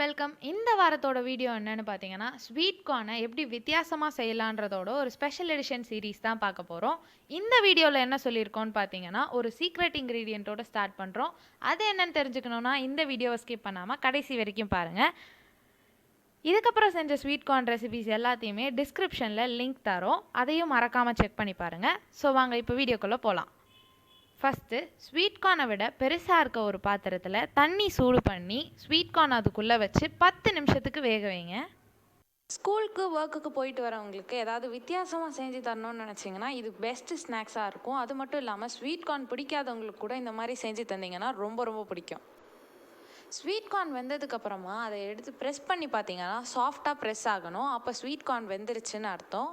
Welcome. இந்த வாரத்தோட video என்னன்னு பார்த்தீங்கன்னா, ஸ்வீட் கார்னை எப்படி வித்தியாசமாக செய்யலான்றதோட ஒரு ஸ்பெஷல் எடிஷன் சீரீஸ் தான் பார்க்க போகிறோம். இந்த வீடியோவில் என்ன சொல்லியிருக்கோன்னு பார்த்தீங்கன்னா, ஒரு சீக்ரெட் இன்க்ரீடியண்ட்டோட ஸ்டார்ட் பண்ணுறோம். அது என்னன்னு தெரிஞ்சுக்கணுன்னா இந்த வீடியோவை ஸ்கிப் பண்ணாமல் கடைசி வரைக்கும் பாருங்கள். இதுக்கப்புறம் செஞ்ச ஸ்வீட் கார்ன் ரெசிபிஸ் எல்லாத்தையுமே டிஸ்கிரிப்ஷனில் லிங்க் தரோம். அதையும் மறக்காமல் செக் பண்ணி பாருங்கள். ஸோ வாங்க இப்போ வீடியோக்குள்ளே போகலாம். ஃபஸ்ட்டு ஸ்வீட் கார்னை விட பெருசாக இருக்க ஒரு பாத்திரத்தில் தண்ணி சூடு பண்ணி ஸ்வீட் கார்ன் அதுக்குள்ளே வச்சு 10 நிமிஷத்துக்கு வேக வைங்க. ஸ்கூலுக்கு ஒர்க்குக்கு போயிட்டு வரவங்களுக்கு ஏதாவது வித்தியாசமாக செஞ்சு தரணும்னு நினச்சிங்கன்னா இது பெஸ்ட்டு ஸ்நாக்ஸாக இருக்கும். அது மட்டும் இல்லாமல் ஸ்வீட் கார்ன் பிடிக்காதவங்களுக்கு கூட இந்த மாதிரி செஞ்சு தந்தீங்கன்னா ரொம்ப ரொம்ப பிடிக்கும். ஸ்வீட் கார்ன் வெந்ததுக்கப்புறமா அதை எடுத்து ப்ரெஸ் பண்ணி பார்த்தீங்கன்னா சாஃப்டாக ப்ரெஸ் ஆகணும். அப்போ ஸ்வீட் கார்ன் வெந்துருச்சுன்னு அர்த்தம்.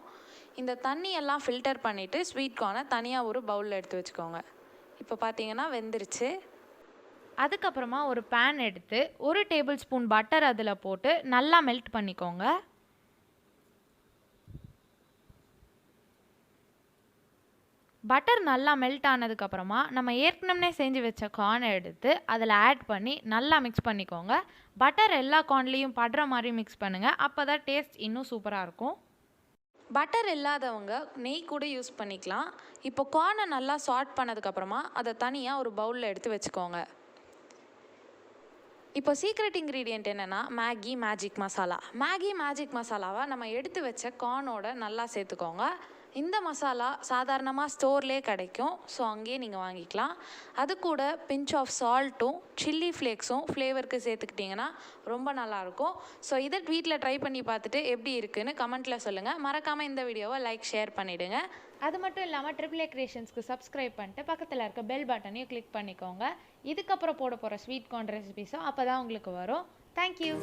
இந்த தண்ணியெல்லாம் ஃபில்டர் பண்ணிவிட்டு ஸ்வீட் கார்னை தனியாக ஒரு பவுலில் எடுத்து வச்சுக்கோங்க. இப்போ பார்த்தீங்கன்னா வெந்துருச்சு. அதுக்கப்புறமா ஒரு பேன் எடுத்து 1 டேபிள் ஸ்பூன் பட்டர் அதில் போட்டு நல்லா மெல்ட் பண்ணிக்கோங்க. பட்டர் நல்லா மெல்ட் ஆனதுக்கப்புறமா நம்ம ஏற்கனவே செஞ்சு வச்ச கார்னை எடுத்து அதில் ஆட் பண்ணி நல்லா மிக்ஸ் பண்ணிக்கோங்க. பட்டர் எல்லா கார்ன்லேயும் படுற மாதிரி மிக்ஸ் பண்ணுங்கள். அப்போ தான் டேஸ்ட் இன்னும் சூப்பராக இருக்கும். பட்டர் இல்லாதவங்க நெய் கூட யூஸ் பண்ணிக்கலாம். இப்போ கார்னை நல்லா சாட் பண்ணதுக்கப்புறமா அதை தனியாக ஒரு பவுலில் எடுத்து வச்சுக்கோங்க. இப்போ சீக்ரெட் இன்க்ரீடியண்ட் என்னென்னா மேகி மேஜிக் மசாலாவை நம்ம எடுத்து வச்ச கார்னோட நல்லா சேர்த்துக்கோங்க. இந்த மசாலா சாதாரணமாக ஸ்டோர்லேயே கிடைக்கும். ஸோ அங்கேயே நீங்கள் வாங்கிக்கலாம். அது கூட பிஞ்ச் ஆஃப் சால்ட்டும் சில்லி ஃப்ளேக்ஸும் ஃப்ளேவருக்கு சேர்த்துக்கிட்டிங்கன்னா ரொம்ப நல்லாயிருக்கும். ஸோ இதை வீட்டில் ட்ரை பண்ணி பார்த்துட்டு எப்படி இருக்குன்னு கமெண்ட்டில் சொல்லுங்கள். மறக்காமல் இந்த வீடியோவை லைக் ஷேர் பண்ணிவிடுங்க. அது மட்டும் இல்லாமல் AAA கிரியேஷன்ஸ்க்கு சப்ஸ்கிரைப் பண்ணிட்டு பக்கத்தில் இருக்க பெல் பட்டனையும் கிளிக் பண்ணிக்கோங்க. இதுக்கப்புறம் போட போகிற ஸ்வீட் கார்ன் ரெசிபிஸும் அப்போ தான் உங்களுக்கு வரும். தேங்க்யூ.